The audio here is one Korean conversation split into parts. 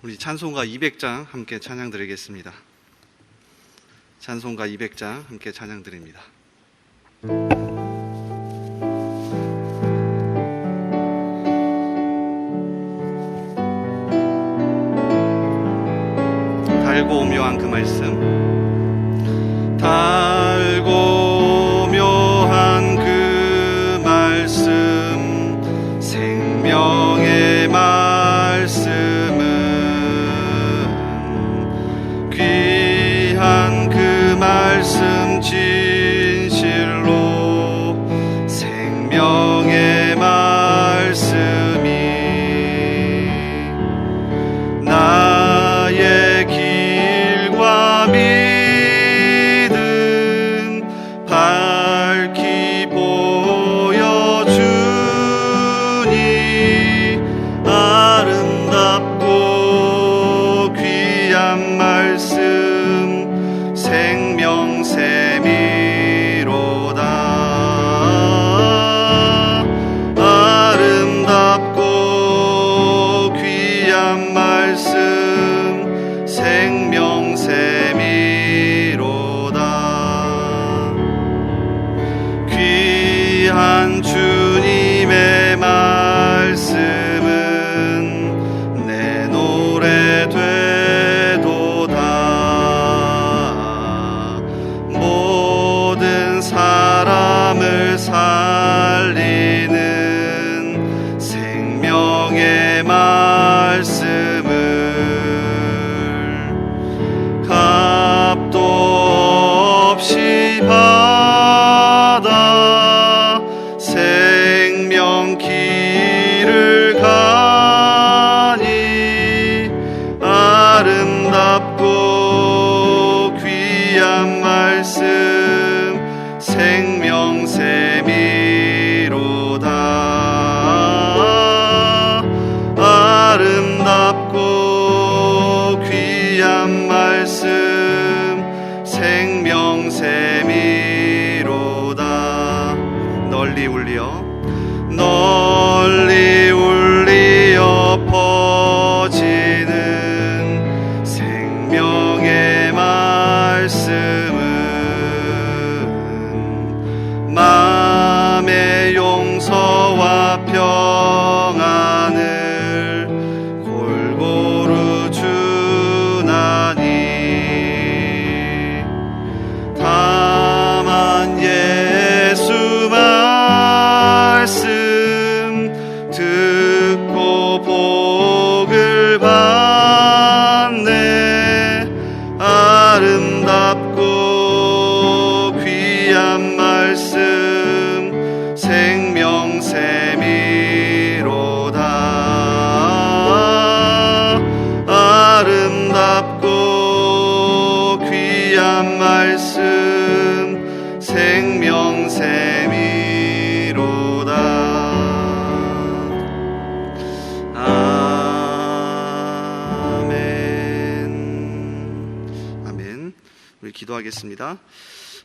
우리 찬송가 200장 함께 찬양 드리겠습니다. 찬송가 200장 함께 찬양 드립니다. 달고 오묘한 그 말씀, 달고 오묘한 그 말씀, 생명의 말씀은 귀한 그 말씀 진실로 생명의 말씀이 나의 길과 믿음 밝히 보여주니 아름답고 귀한 말씀 생명샘이로다. 아름답고 귀한 말씀 생명샘이로다. 귀한 주님의 말씀은 내 노래 되도다. 모든 사람을 살리는 생명의 말씀을 값도 없이 받아 생명 길을 가니 아름답고 귀한 말씀 생명샘이로다. 아름답고 귀한 말씀 생명샘이로다. 널리 울리어 퍼지는 생명의 말씀은 마음의 용서와 평안을 골고루 주나니 다만 예수 말씀 듣고 복을 받네. 아름답고 귀한 말씀 생명샘이로다. 아름답고 귀한 말씀 생명샘이로다. 아멘. 우리 기도하겠습니다.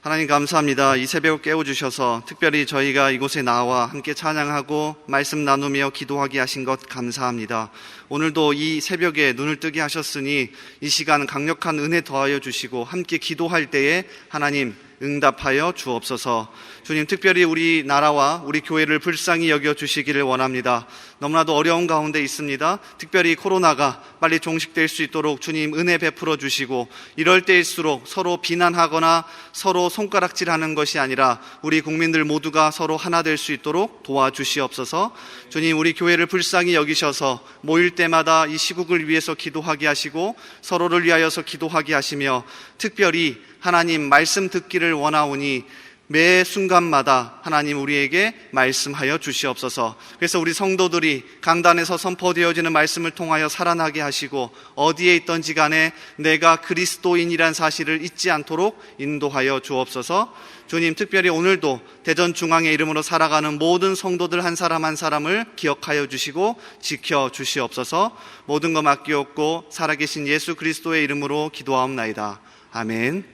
하나님 감사합니다. 이 새벽 깨워주셔서 특별히 저희가 이곳에 나와 함께 찬양하고 말씀 나누며 기도하게 하신 것 감사합니다. 오늘도 이 새벽에 눈을 뜨게 하셨으니 이 시간 강력한 은혜 더하여 주시고 함께 기도할 때에 하나님 응답하여 주옵소서. 주님, 특별히 우리 나라와 우리 교회를 불쌍히 여겨주시기를 원합니다. 너무나도 어려운 가운데 있습니다. 특별히 코로나가 빨리 종식될 수 있도록 주님 은혜 베풀어 주시고, 이럴 때일수록 서로 비난하거나 서로 손가락질하는 것이 아니라 우리 국민들 모두가 서로 하나 될 수 있도록 도와주시옵소서. 주님, 우리 교회를 불쌍히 여기셔서 모일 때마다 이 시국을 위해서 기도하게 하시고 서로를 위하여서 기도하게 하시며, 특별히 하나님 말씀 듣기를 원하오니 매 순간마다 하나님 우리에게 말씀하여 주시옵소서. 그래서 우리 성도들이 강단에서 선포되어지는 말씀을 통하여 살아나게 하시고 어디에 있든지 간에 내가 그리스도인이란 사실을 잊지 않도록 인도하여 주옵소서. 주님, 특별히 오늘도 대전중앙의 이름으로 살아가는 모든 성도들 한 사람 한 사람을 기억하여 주시고 지켜 주시옵소서. 모든 것 맡기옵고 살아계신 예수 그리스도의 이름으로 기도하옵나이다. 아멘.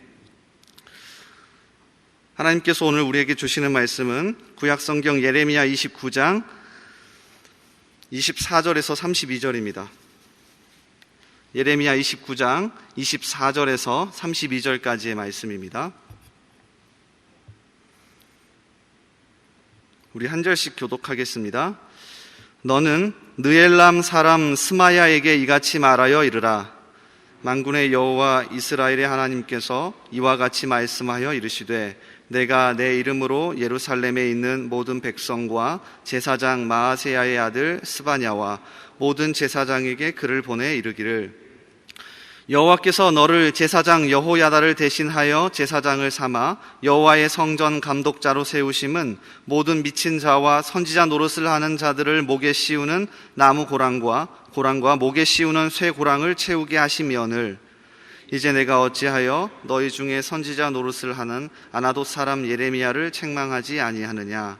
하나님께서 오늘 우리에게 주시는 말씀은 구약성경 예레미야 29장 24절에서 32절입니다. 예레미야 29장 24절에서 32절까지의 말씀입니다. 우리 한 절씩 교독하겠습니다. 너는 느엘람 사람 스마야에게 이같이 말하여 이르라. 만군의 여호와 이스라엘의 하나님께서 이와 같이 말씀하여 이르시되 내가 내 이름으로 예루살렘에 있는 모든 백성과 제사장 마아세야의 아들 스바냐와 모든 제사장에게 글을 보내 이르기를 여호와께서 너를 제사장 여호야다를 대신하여 제사장을 삼아 여호와의 성전 감독자로 세우심은 모든 미친 자와 선지자 노릇을 하는 자들을 목에 씌우는 나무 고랑과 목에 씌우는 쇠 고랑을 채우게 하시면을 이제 내가 어찌하여 너희 중에 선지자 노릇을 하는 아나돗 사람 예레미야를 책망하지 아니하느냐.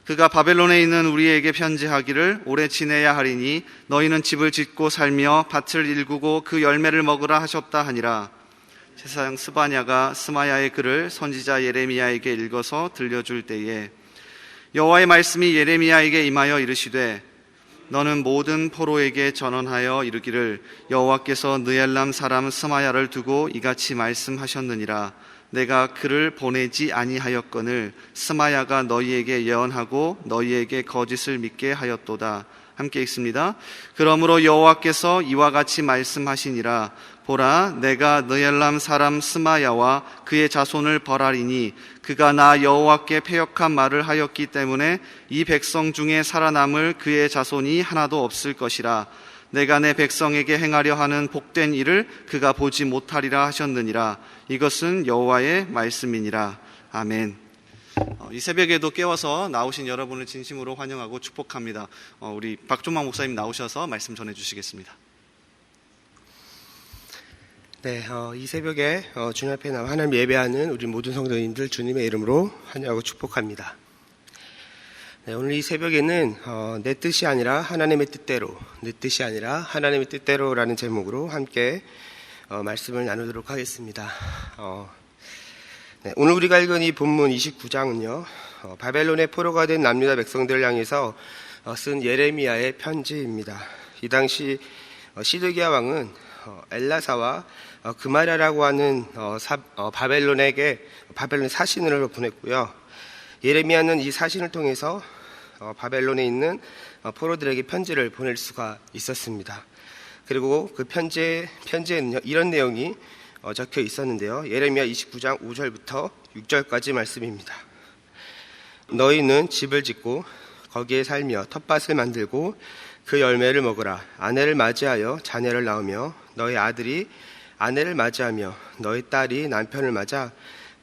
그가 바벨론에 있는 우리에게 편지하기를 오래 지내야 하리니 너희는 집을 짓고 살며 밭을 일구고 그 열매를 먹으라 하셨다 하니라. 제사장 스바냐가 스마야의 글을 선지자 예레미야에게 읽어서 들려줄 때에 여호와의 말씀이 예레미야에게 임하여 이르시되 너는 모든 포로에게 전언하여 이르기를 여호와께서 느엘람 사람 스마야를 두고 이같이 말씀하셨느니라. 내가 그를 보내지 아니하였거늘 스마야가 너희에게 예언하고 너희에게 거짓을 믿게 하였도다. 함께 읽습니다. 그러므로 여호와께서 이와 같이 말씀하시니라. 보라, 내가 느엘람 사람 스마야와 그의 자손을 벌하리니 그가 나 여호와께 패역한 말을 하였기 때문에 이 백성 중에 살아남을 그의 자손이 하나도 없을 것이라. 내가 내 백성에게 행하려 하는 복된 일을 그가 보지 못하리라 하셨느니라. 이것은 여호와의 말씀이니라. 아멘. 이 새벽에도 깨워서 나오신 여러분을 진심으로 환영하고 축복합니다. 우리 박종만 목사님 나오셔서 말씀 전해주시겠습니다. 네, 이 새벽에 주님 앞에 나와 하나님 예배하는 우리 모든 성도님들 주님의 이름으로 환영하고 축복합니다. 네, 오늘 이 새벽에는 내 뜻이 아니라 하나님의 뜻대로, 내 뜻이 아니라 하나님의 뜻대로라는 제목으로 함께 말씀을 나누도록 하겠습니다. 네, 오늘 우리가 읽은 이 본문 29장은요, 바벨론의 포로가 된 남유다 백성들을 향해서 쓴 예레미야의 편지입니다. 이 당시 시드기야 왕은 엘라사와 그마랴라고 하는 바벨론의 사신을 보냈고요. 예레미야는 이 사신을 통해서 바벨론에 있는 포로들에게 편지를 보낼 수가 있었습니다. 그리고 그 편지에는요, 이런 내용이 적혀 있었는데요. 예레미야 29장 5절부터 6절까지 말씀입니다. 너희는 집을 짓고 거기에 살며 텃밭을 만들고 그 열매를 먹으라. 아내를 맞이하여 자녀를 낳으며 너희 아들이 아내를 맞이하며 너희 딸이 남편을 맞아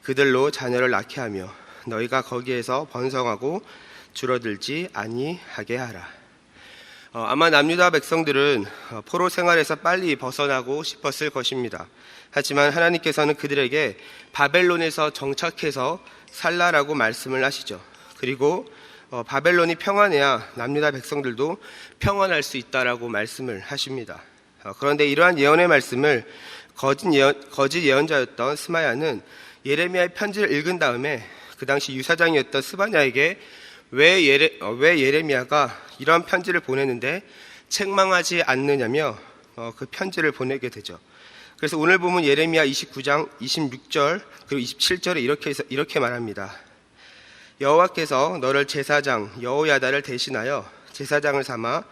그들로 자녀를 낳게 하며 너희가 거기에서 번성하고 줄어들지 아니하게 하라. 아마 남유다 백성들은 포로 생활에서 빨리 벗어나고 싶었을 것입니다. 하지만 하나님께서는 그들에게 바벨론에서 정착해서 살라라고 말씀을 하시죠. 그리고 바벨론이 평안해야 남유다 백성들도 평안할 수 있다라고 말씀을 하십니다. 그런데 이러한 예언의 말씀을 거짓 예언자였던 스마야는 예레미야의 편지를 읽은 다음에 그 당시 유사장이었던 스바냐에게 왜 예레미야가 이러한 편지를 보내는데 책망하지 않느냐며 그 편지를 보내게 되죠. 그래서 오늘 보면 예레미야 29장 26절 그리고 27절에 이렇게 말합니다. 여호와께서 너를 제사장 여호야다를 대신하여 제사장을 삼아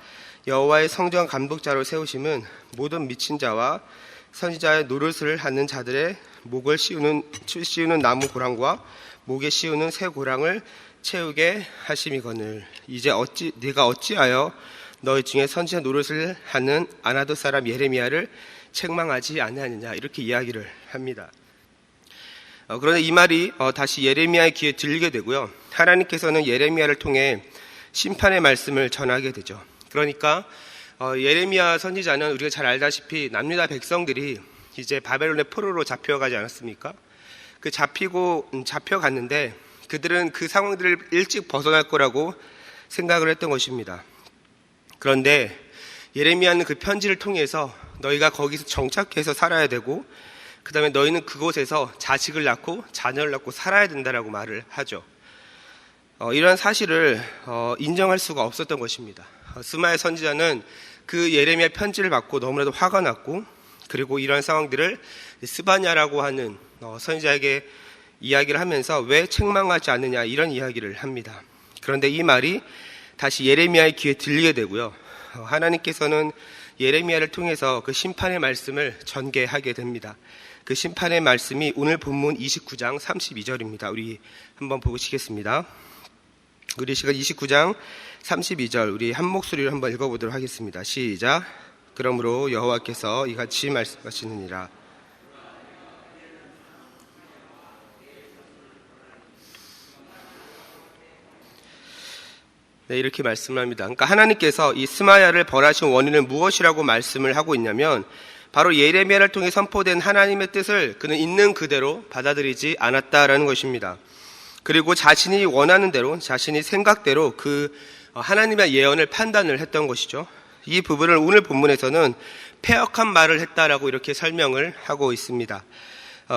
여호와의 성전 감독자로 세우심은 모든 미친 자와 선지자의 노릇을 하는 자들의 목을 씌우는 나무 고랑과 목에 씌우는 새 고랑을 채우게 하심이거늘 이제 네가 어찌하여 너희 중에 선지자 노릇을 하는 아나돗 사람 예레미야를 책망하지 아니하느냐 이렇게 이야기를 합니다. 그런데 이 말이 다시 예레미야의 귀에 들리게 되고요. 하나님께서는 예레미야를 통해 심판의 말씀을 전하게 되죠. 그러니까 예레미야 선지자는 우리가 잘 알다시피 남유다 백성들이 이제 바벨론의 포로로 잡혀가지 않았습니까? 그 잡혀갔는데 그들은 그 상황들을 일찍 벗어날 거라고 생각을 했던 것입니다. 그런데 예레미야는 그 편지를 통해서 너희가 거기서 정착해서 살아야 되고 그 다음에 너희는 그곳에서 자식을 낳고 자녀를 낳고 살아야 된다라고 말을 하죠. 이러한 사실을 인정할 수가 없었던 것입니다. 스마야 선지자는 그 예레미야 편지를 받고 너무나도 화가 났고, 그리고 이러한 상황들을 스바냐라고 하는 선지자에게 이야기를 하면서 왜 책망하지 않느냐 이런 이야기를 합니다. 그런데 이 말이 다시 예레미야의 귀에 들리게 되고요. 하나님께서는 예레미야를 통해서 그 심판의 말씀을 전개하게 됩니다. 그 심판의 말씀이 오늘 본문 29장 32절입니다. 우리 한번 보시겠습니다. 우리 시간 29장 32절 우리 한 목소리로 한번 읽어보도록 하겠습니다. 시작. 그러므로 여호와께서 이같이 말씀하시느니라. 네, 이렇게 말씀합니다. 그러니까 하나님께서 이 스마야를 벌하신 원인은 무엇이라고 말씀을 하고 있냐면 바로 예레미야를 통해 선포된 하나님의 뜻을 그는 있는 그대로 받아들이지 않았다라는 것입니다. 그리고 자신이 원하는 대로, 자신이 생각대로 그 하나님의 예언을 판단을 했던 것이죠. 이 부분을 오늘 본문에서는 패역한 말을 했다라고 이렇게 설명을 하고 있습니다.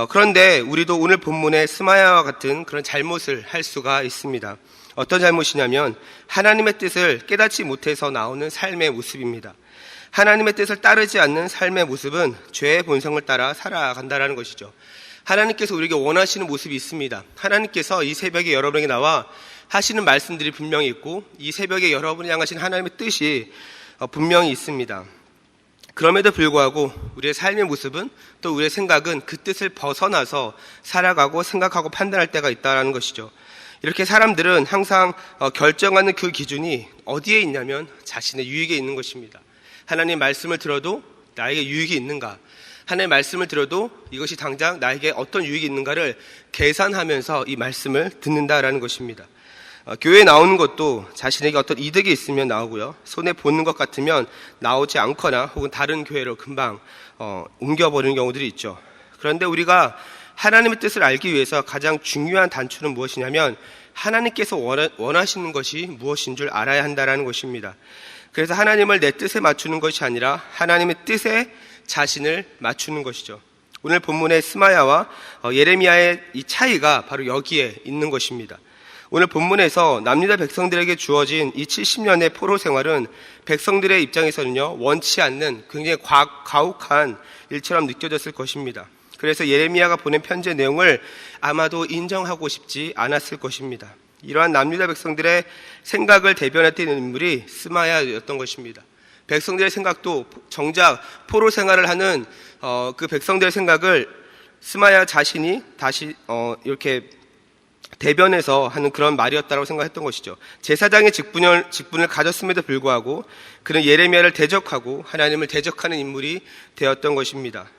그런데 우리도 오늘 본문의 스마야와 같은 그런 잘못을 할 수가 있습니다. 어떤 잘못이냐면 하나님의 뜻을 깨닫지 못해서 나오는 삶의 모습입니다. 하나님의 뜻을 따르지 않는 삶의 모습은 죄의 본성을 따라 살아간다는 것이죠. 하나님께서 우리에게 원하시는 모습이 있습니다. 하나님께서 이 새벽에 여러분에게 나와 하시는 말씀들이 분명히 있고 이 새벽에 여러분을 향하신 하나님의 뜻이 분명히 있습니다. 그럼에도 불구하고 우리의 삶의 모습은 또 우리의 생각은 그 뜻을 벗어나서 살아가고 생각하고 판단할 때가 있다는 것이죠. 이렇게 사람들은 항상 결정하는 그 기준이 어디에 있냐면 자신의 유익에 있는 것입니다. 하나님 말씀을 들어도 나에게 유익이 있는가? 하나님의 말씀을 들어도 이것이 당장 나에게 어떤 유익이 있는가를 계산하면서 이 말씀을 듣는다라는 것입니다. 교회에 나오는 것도 자신에게 어떤 이득이 있으면 나오고요. 손에 보는 것 같으면 나오지 않거나 혹은 다른 교회로 금방 옮겨버리는 경우들이 있죠. 그런데 우리가 하나님의 뜻을 알기 위해서 가장 중요한 단초는 무엇이냐면 하나님께서 원하시는 것이 무엇인 줄 알아야 한다는 것입니다. 그래서 하나님을 내 뜻에 맞추는 것이 아니라 하나님의 뜻에 자신을 맞추는 것이죠. 오늘 본문의 스마야와 예레미야의 이 차이가 바로 여기에 있는 것입니다. 오늘 본문에서 남유다 백성들에게 주어진 이 70년의 포로 생활은 백성들의 입장에서는요 원치 않는 굉장히 가혹한 일처럼 느껴졌을 것입니다. 그래서 예레미야가 보낸 편지의 내용을 아마도 인정하고 싶지 않았을 것입니다. 이러한 남유다 백성들의 생각을 대변했던 인물이 스마야였던 것입니다. 백성들의 생각도 정작 포로 생활을 하는 그 백성들의 생각을 스마야 자신이 다시 이렇게 대변해서 하는 그런 말이었다고 생각했던 것이죠. 제사장의 직분을 가졌음에도 불구하고 그는 예레미야를 대적하고 하나님을 대적하는 인물이 되었던 것입니다.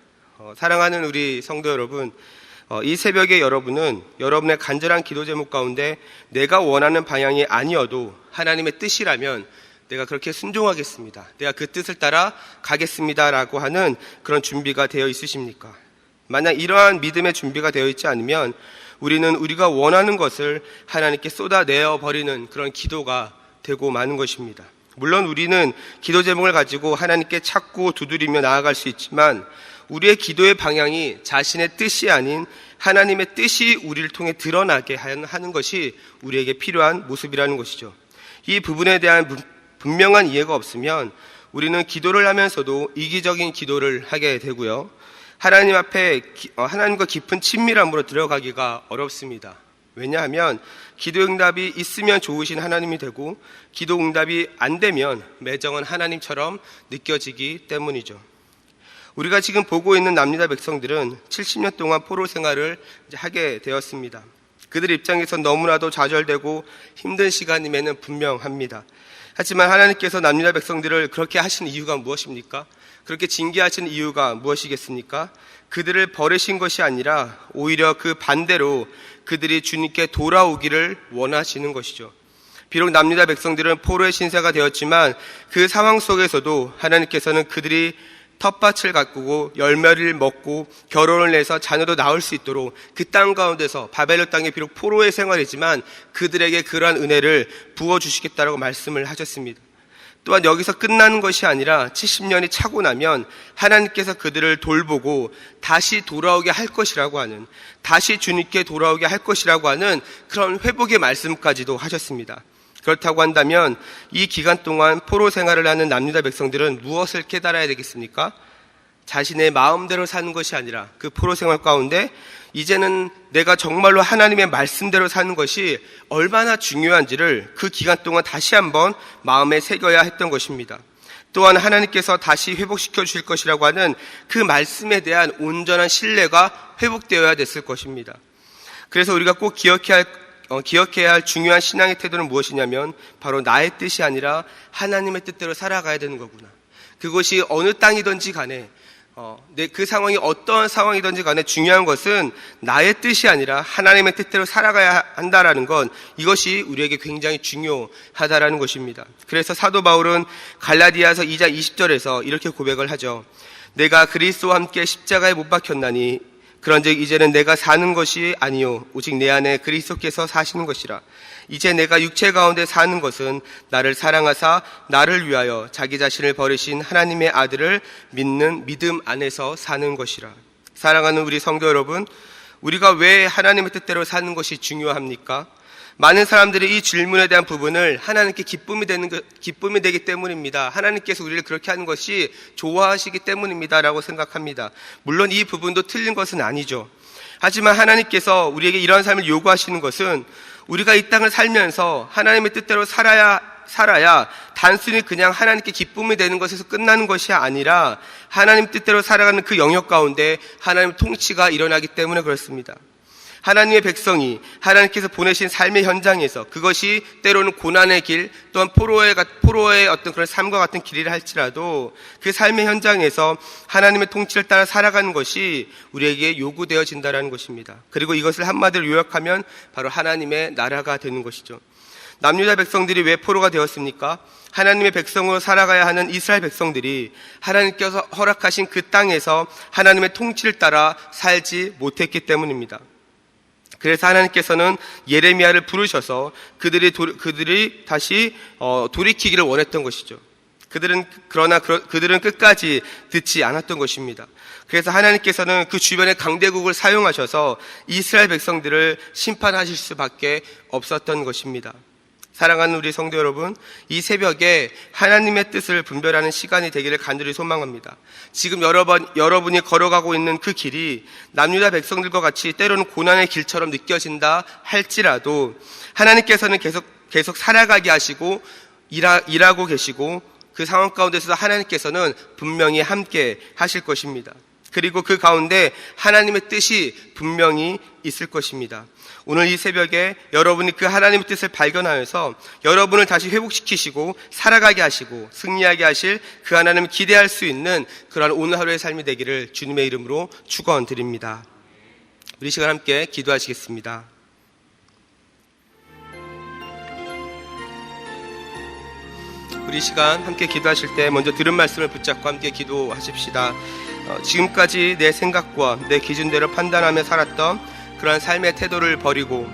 사랑하는 우리 성도 여러분, 이 새벽에 여러분은 여러분의 간절한 기도 제목 가운데 내가 원하는 방향이 아니어도 하나님의 뜻이라면 내가 그렇게 순종하겠습니다. 내가 그 뜻을 따라 가겠습니다라고 하는 그런 준비가 되어 있으십니까? 만약 이러한 믿음의 준비가 되어 있지 않으면 우리는 우리가 원하는 것을 하나님께 쏟아내어 버리는 그런 기도가 되고 마는 것입니다. 물론 우리는 기도 제목을 가지고 하나님께 찾고 두드리며 나아갈 수 있지만 우리의 기도의 방향이 자신의 뜻이 아닌 하나님의 뜻이 우리를 통해 드러나게 하는 것이 우리에게 필요한 모습이라는 것이죠. 이 부분에 대한 분명한 이해가 없으면 우리는 기도를 하면서도 이기적인 기도를 하게 되고요. 하나님 앞에 하나님과 깊은 친밀함으로 들어가기가 어렵습니다. 왜냐하면 기도 응답이 있으면 좋으신 하나님이 되고 기도 응답이 안 되면 매정한 하나님처럼 느껴지기 때문이죠. 우리가 지금 보고 있는 남유다 백성들은 70년 동안 포로 생활을 하게 되었습니다. 그들 입장에선 너무나도 좌절되고 힘든 시간임에는 분명합니다. 하지만 하나님께서 남유다 백성들을 그렇게 하신 이유가 무엇입니까? 그렇게 징계하신 이유가 무엇이겠습니까? 그들을 버리신 것이 아니라 오히려 그 반대로 그들이 주님께 돌아오기를 원하시는 것이죠. 비록 남유다 백성들은 포로의 신세가 되었지만 그 상황 속에서도 하나님께서는 그들이 텃밭을 가꾸고 열매를 먹고 결혼을 해서 자녀도 낳을 수 있도록 그 땅 가운데서 바벨론 땅에 비록 포로의 생활이지만 그들에게 그러한 은혜를 부어주시겠다라고 말씀을 하셨습니다. 또한 여기서 끝나는 것이 아니라 70년이 차고 나면 하나님께서 그들을 돌보고 다시 돌아오게 할 것이라고 하는, 다시 주님께 돌아오게 할 것이라고 하는 그런 회복의 말씀까지도 하셨습니다. 그렇다고 한다면 이 기간 동안 포로 생활을 하는 남유다 백성들은 무엇을 깨달아야 되겠습니까? 자신의 마음대로 사는 것이 아니라 그 포로 생활 가운데 이제는 내가 정말로 하나님의 말씀대로 사는 것이 얼마나 중요한지를 그 기간 동안 다시 한번 마음에 새겨야 했던 것입니다. 또한 하나님께서 다시 회복시켜 주실 것이라고 하는 그 말씀에 대한 온전한 신뢰가 회복되어야 됐을 것입니다. 그래서 우리가 꼭 기억해야 할 중요한 신앙의 태도는 무엇이냐면 바로 나의 뜻이 아니라 하나님의 뜻대로 살아가야 되는 거구나. 그것이 어느 땅이든지 간에 그 상황이 어떠한 상황이든지 간에 중요한 것은 나의 뜻이 아니라 하나님의 뜻대로 살아가야 한다라는 건 이것이 우리에게 굉장히 중요하다라는 것입니다. 그래서 사도 바울은 갈라디아서 2장 20절에서 이렇게 고백을 하죠. 내가 그리스도와 함께 십자가에 못 박혔나니 그런즉 이제는 내가 사는 것이 아니요 오직 내 안에 그리스도께서 사시는 것이라. 이제 내가 육체 가운데 사는 것은 나를 사랑하사 나를 위하여 자기 자신을 버리신 하나님의 아들을 믿는 믿음 안에서 사는 것이라. 사랑하는 우리 성도 여러분, 우리가 왜 하나님의 뜻대로 사는 것이 중요합니까? 많은 사람들이 이 질문에 대한 부분을 하나님께 기쁨이 되기 때문입니다. 하나님께서 우리를 그렇게 하는 것이 좋아하시기 때문입니다 라고 생각합니다. 물론 이 부분도 틀린 것은 아니죠. 하지만 하나님께서 우리에게 이런 삶을 요구하시는 것은 우리가 이 땅을 살면서 하나님의 뜻대로 살아야 단순히 그냥 하나님께 기쁨이 되는 것에서 끝나는 것이 아니라 하나님 뜻대로 살아가는 그 영역 가운데 하나님의 통치가 일어나기 때문에 그렇습니다. 하나님의 백성이 하나님께서 보내신 삶의 현장에서 그것이 때로는 고난의 길 또한 포로의 어떤 그런 삶과 같은 길이라 할지라도 그 삶의 현장에서 하나님의 통치를 따라 살아가는 것이 우리에게 요구되어진다는 것입니다. 그리고 이것을 한마디로 요약하면 바로 하나님의 나라가 되는 것이죠. 남유다 백성들이 왜 포로가 되었습니까? 하나님의 백성으로 살아가야 하는 이스라엘 백성들이 하나님께서 허락하신 그 땅에서 하나님의 통치를 따라 살지 못했기 때문입니다. 그래서 하나님께서는 예레미야를 부르셔서 그들이 다시 돌이키기를 원했던 것이죠. 그러나 그들은 끝까지 듣지 않았던 것입니다. 그래서 하나님께서는 그 주변의 강대국을 사용하셔서 이스라엘 백성들을 심판하실 수밖에 없었던 것입니다. 사랑하는 우리 성도 여러분, 이 새벽에 하나님의 뜻을 분별하는 시간이 되기를 간절히 소망합니다. 지금 여러분이 걸어가고 있는 그 길이 남유다 백성들과 같이 때로는 고난의 길처럼 느껴진다 할지라도 하나님께서는 계속 살아가게 하시고 일하고 계시고 그 상황 가운데서도 하나님께서는 분명히 함께 하실 것입니다. 그리고 그 가운데 하나님의 뜻이 분명히 있을 것입니다. 오늘 이 새벽에 여러분이 그 하나님의 뜻을 발견하여서 여러분을 다시 회복시키시고 살아가게 하시고 승리하게 하실 그 하나님을 기대할 수 있는 그러한 오늘 하루의 삶이 되기를 주님의 이름으로 축원드립니다. 우리 시간 함께 기도하시겠습니다. 우리 시간 함께 기도하실 때 먼저 들은 말씀을 붙잡고 함께 기도하십시다. 지금까지 내 생각과 내 기준대로 판단하며 살았던 그러한 삶의 태도를 버리고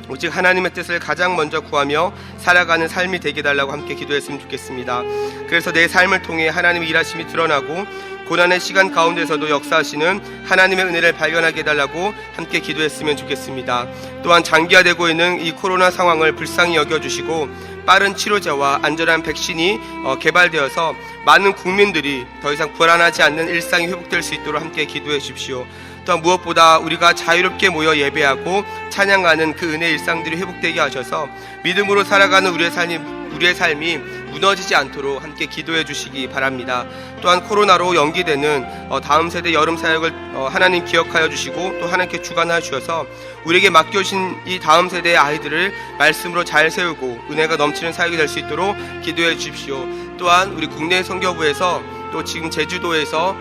오직 하나님의 뜻을 가장 먼저 구하며 살아가는 삶이 되게 달라고 함께 기도했으면 좋겠습니다. 그래서 내 삶을 통해 하나님의 일하심이 드러나고 고난의 시간 가운데서도 역사하시는 하나님의 은혜를 발견하게 해달라고 함께 기도했으면 좋겠습니다. 또한 장기화되고 있는 이 코로나 상황을 불쌍히 여겨주시고 빠른 치료제와 안전한 백신이 개발되어서 많은 국민들이 더 이상 불안하지 않는 일상이 회복될 수 있도록 함께 기도해 주십시오. 또한 무엇보다 우리가 자유롭게 모여 예배하고 찬양하는 그 은혜의 일상들이 회복되게 하셔서 믿음으로 살아가는 우리의 삶이 무너지지 않도록 함께 기도해 주시기 바랍니다. 또한 코로나로 연기되는 다음 세대 여름 사역을 하나님 기억하여 주시고 또 하나님께 주관하여 주셔서 우리에게 맡겨주신 이 다음 세대의 아이들을 말씀으로 잘 세우고 은혜가 넘치는 사역이 될 수 있도록 기도해 주십시오. 또한 우리 국내 선교부에서 또 지금 제주도에서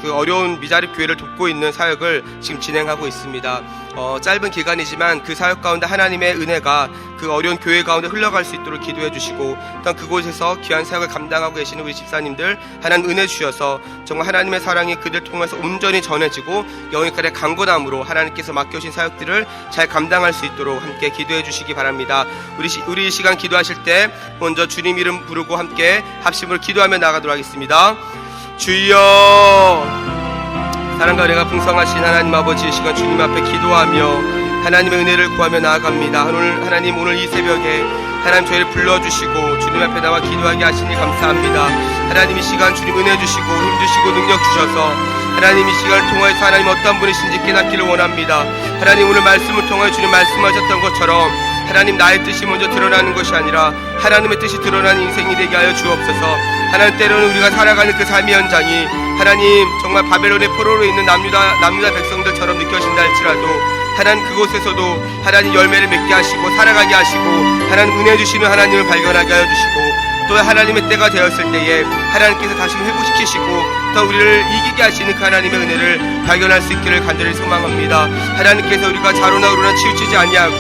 그 어려운 미자립 교회를 돕고 있는 사역을 지금 진행하고 있습니다. 짧은 기간이지만 그 사역 가운데 하나님의 은혜가 그 어려운 교회 가운데 흘러갈 수 있도록 기도해 주시고 또한 그곳에서 귀한 사역을 감당하고 계시는 우리 집사님들 하나님 은혜 주셔서 정말 하나님의 사랑이 그들 통해서 온전히 전해지고 영혼까지 강건함으로 하나님께서 맡겨주신 사역들을 잘 감당할 수 있도록 함께 기도해 주시기 바랍니다. 우리 이 시간 기도하실 때 먼저 주님 이름 부르고 함께 합심으로 기도하며 나가도록 하겠습니다. 주여, 사랑과 은혜가 풍성하신 하나님 아버지, 이 시간 주님 앞에 기도하며 하나님의 은혜를 구하며 나아갑니다. 오늘 이 새벽에 하나님 저희를 불러주시고 주님 앞에 나와 기도하게 하시니 감사합니다. 하나님 이 시간 주님 은혜 주시고 힘 주시고 능력 주셔서 하나님 이 시간을 통하여서 하나님 어떤 분이신지 깨닫기를 원합니다. 하나님 오늘 말씀을 통하여 주님 말씀하셨던 것처럼 하나님 나의 뜻이 먼저 드러나는 것이 아니라 하나님의 뜻이 드러나는 인생이 되게 하여 주옵소서. 하나님 때로는 우리가 살아가는 그 삶의 현장이 하나님 정말 바벨론의 포로로 있는 남유다 백성들처럼 느껴진다 할지라도 하나님 그곳에서도 하나님 열매를 맺게 하시고 살아가게 하시고 하나님 은혜 주시는 하나님을 발견하게 하여 주시고 또 하나님의 때가 되었을 때에 하나님께서 다시 회복시키시고 더 우리를 이기게 하시는 그 하나님의 은혜를 발견할 수 있기를 간절히 소망합니다. 하나님께서 우리가 좌로나 우로나 치우치지 아니하고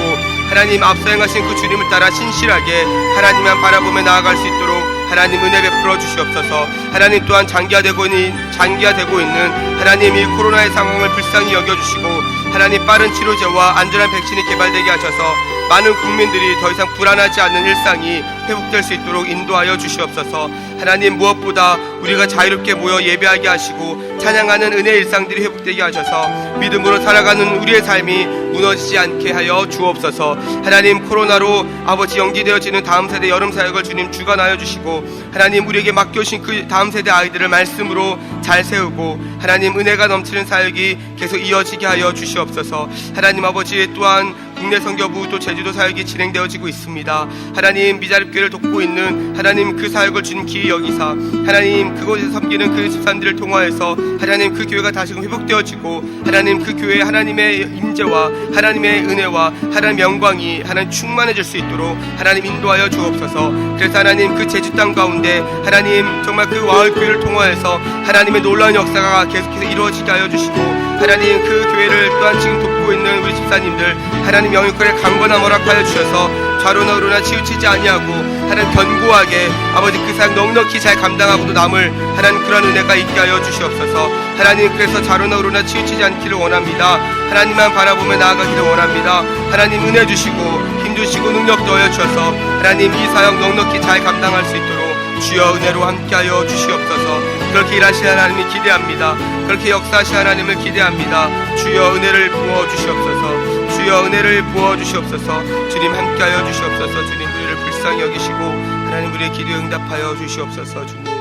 하나님 앞서 행하신 그 주님을 따라 신실하게 하나님만 바라보며 나아갈 수 있도록 하나님 은혜 베풀어 주시옵소서. 하나님 또한 장기화되고 있는 하나님 이 코로나의 상황을 불쌍히 여겨주시고 하나님 빠른 치료제와 안전한 백신이 개발되게 하셔서 많은 국민들이 더 이상 불안하지 않는 일상이 회복될 수 있도록 인도하여 주시옵소서. 하나님 무엇보다 우리가 자유롭게 모여 예배하게 하시고 찬양하는 은혜의 일상들이 회복되게 하셔서 믿음으로 살아가는 우리의 삶이 무너지지 않게 하여 주옵소서. 하나님 코로나로 아버지 연기되어지는 다음 세대 여름 사역을 주님 주관하여 주시고 하나님 우리에게 맡겨주신 그 다음 세대 아이들을 말씀으로 잘 세우고 하나님 은혜가 넘치는 사역이 계속 이어지게 하여 주시옵소서. 하나님 아버지 또한 국내 선교부 또 제주도 사역이 진행되어지고 있습니다. 하나님 미자립교회를 돕고 있는 하나님 그 사역을 주님 기히 여기사 하나님 그곳에서 섬기는 그 집사님들을 통하여서 하나님 그 교회가 다시금 회복되어지고 하나님 그 교회에 하나님의 임재와 하나님의 은혜와 하나님 영광이 하나님 충만해질 수 있도록 하나님 인도하여 주옵소서. 그래서 하나님 그 제주 땅 가운데 하나님 정말 그 와울교회를 통하여서 하나님의 놀라운 역사가 계속해서 이루어지게 하여 주시고 하나님 그 교회를 또한 지금 돕고 있는 우리 집사님들 하나님 영육간에 강건함 허락하여 주셔서 좌로나 우로나 치우치지 아니하고 하나님 견고하게 아버지 그 사역 넉넉히 잘 감당하고도 남을 하나님 그런 은혜가 있게 하여 주시옵소서. 하나님 그래서 좌로나 우로나 치우치지 않기를 원합니다. 하나님만 바라보며 나아가기를 원합니다. 하나님 은혜 주시고 힘 주시고 능력 더하여 주셔서 하나님 이 사역 넉넉히 잘 감당할 수 있도록 주여 은혜로 함께하여 주시옵소서. 그렇게 일하시는 하나님이 기대합니다. 그렇게 역사하시는 하나님을 기대합니다. 주여 은혜를 부어주시옵소서. 주여 은혜를 부어주시옵소서. 주님 함께하여 주시옵소서. 주님 우리를 불쌍히 여기시고 하나님 우리의 기도에 응답하여 주시옵소서. 주님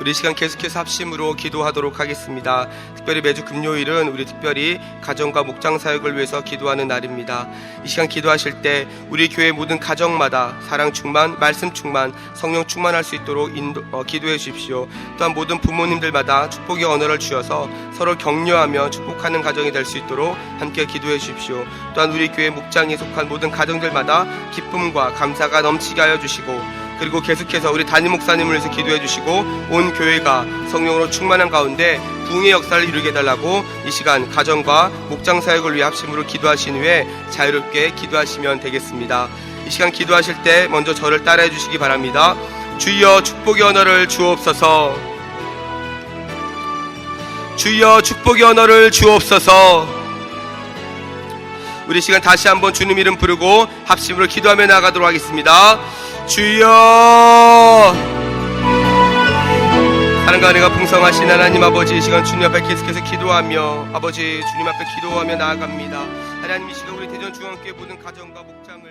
우리 시간 계속해서 합심으로 기도하도록 하겠습니다. 특별히 매주 금요일은 우리 특별히 가정과 목장 사역을 위해서 기도하는 날입니다. 이 시간 기도하실 때 우리 교회 모든 가정마다 사랑 충만, 말씀 충만, 성령 충만할 수 있도록 기도해 주십시오. 또한 모든 부모님들마다 축복의 언어를 주셔서 서로 격려하며 축복하는 가정이 될 수 있도록 함께 기도해 주십시오. 또한 우리 교회 목장에 속한 모든 가정들마다 기쁨과 감사가 넘치게 하여 주시고 그리고 계속해서 우리 담임 목사님을 위해서 기도해 주시고 온 교회가 성령으로 충만한 가운데 부흥의 역사를 이루게 해달라고 이 시간 가정과 목장 사역을 위해 합심으로 기도하신 후에 자유롭게 기도하시면 되겠습니다. 이 시간 기도하실 때 먼저 저를 따라해 주시기 바랍니다. 주여 축복의 언어를 주옵소서. 주여 축복의 언어를 주옵소서. 우리 시간 다시 한번 주님 이름 부르고 합심으로 기도하며 나아가도록 하겠습니다. 주여 사랑과 은혜가 풍성하신 하나님 아버지 이 시간 주님 앞에 계속해서 기도하며 아버지 주님 앞에 기도하며 나아갑니다. 하나님 이 시간 우리 대전중앙교회 모든 가정과 목장을